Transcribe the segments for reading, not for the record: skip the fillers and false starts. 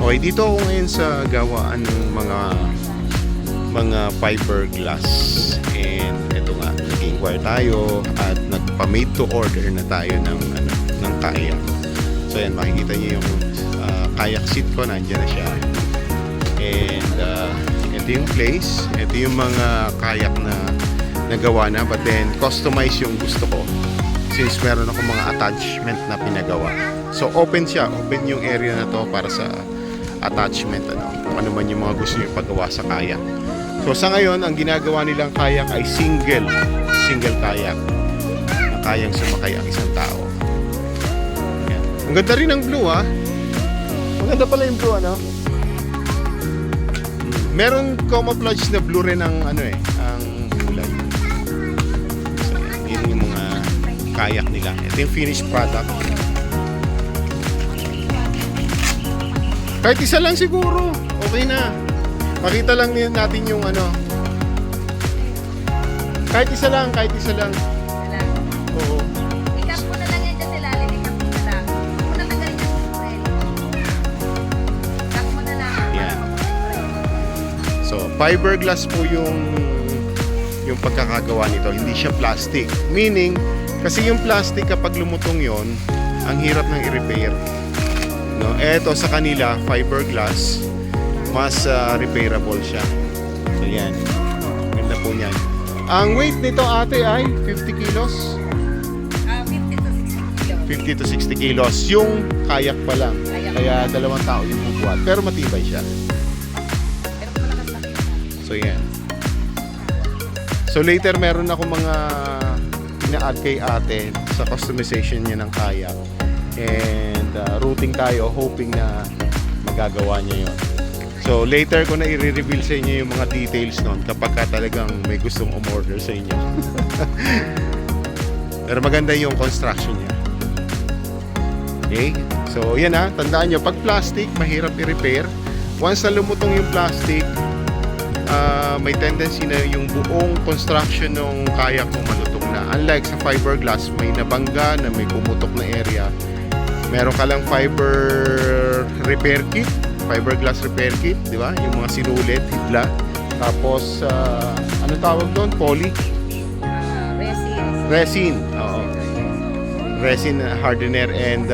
Okay, dito ako ngayon sa gawaan ng mga fiberglass. And ito nga, nag-inquire tayo at nagpa-made to order na tayo ng kayak. So yan, makikita niyo yung kayak seat ko, nandiyan na siya. And ito yung place, ito yung mga kayak na nagawa na, but then customize yung gusto ko since meron ako mga attachment na pinagawa. So open siya, open yung area na to para sa attachment, kung ano man yung mga gusto nyo paggawa sa kayak. So sa ngayon, ang ginagawa nilang kayak ay single kayak na kayang sumakay ang isang tao. Yan. Ang ganda rin ng blue, ha. Maganda pala yung blue, ano. Meron camouflage na blue rin ang ang kulay. So yun yung mga kayak nila. Ito yung finished product. Kahit isa lang siguro, okay na. Makita lang natin yung Kahit isa lang. Oo. Ikat mo na lang yan dyan sila. Ikat mo na lang. Huwag mo na tagalin yung friend. Ikat mo na lang. Yan. So, fiberglass po yung pagkakagawa nito. Hindi siya plastic. Meaning, kasi yung plastic kapag lumutong yon, ang hirap ng i-repair. No, eto sa kanila, fiberglass, mas repairable siya. So yan. Ganda po niyan. Ang weight nito ate ay 50 kilos. 50 to 60 kilos. Yung kayak pa lang. Kaya dalawang tao yung bubuhat. Pero matibay siya. So yan. So later meron ako mga ina-add kay ate sa customization niya ng kayak. And routing tayo, hoping na magagawa niya yon. So later ko na i-reveal sa inyo yung mga details nun kapag talagang may gustong umorder sa inyo. Pero maganda yung construction niya. Okay? So yan, tandaan nyo, pag plastic, mahirap i-repair. Once na lumutong yung plastic, may tendency na yung buong construction ng kayak mo malutong na. Unlike sa fiberglass, may nabangga na may pumutok na area. Meron ka lang fiberglass repair kit, di ba? Yung mga sinulit, hibla. Tapos, ano tawag doon? Poly? Resin. Oo. Resin hardener and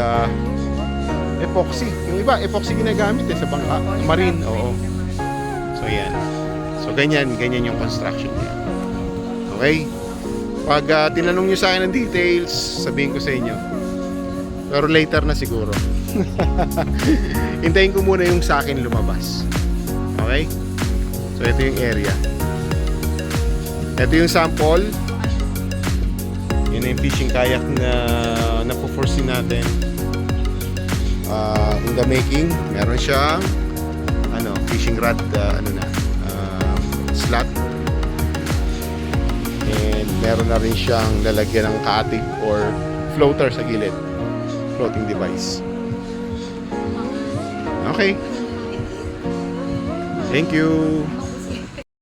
epoxy. Yung iba, epoxy ginagamit sa bangka. Marine, oo. So, yan. So, ganyan yung construction niya. Okay? Pag tinanong nyo sa akin ng details, sabihin ko sa inyo. Pero later na siguro. Hintayin ko muna yung sa akin lumabas. Okay? So, ito yung area. Ito yung sample. Yun na yung fishing kayak na napo-foresee natin. In the making, meron siyang fishing rod, slot. And meron na rin siyang lalagyan ng katig or floater sa gilid. Floating device. Okay. Thank you.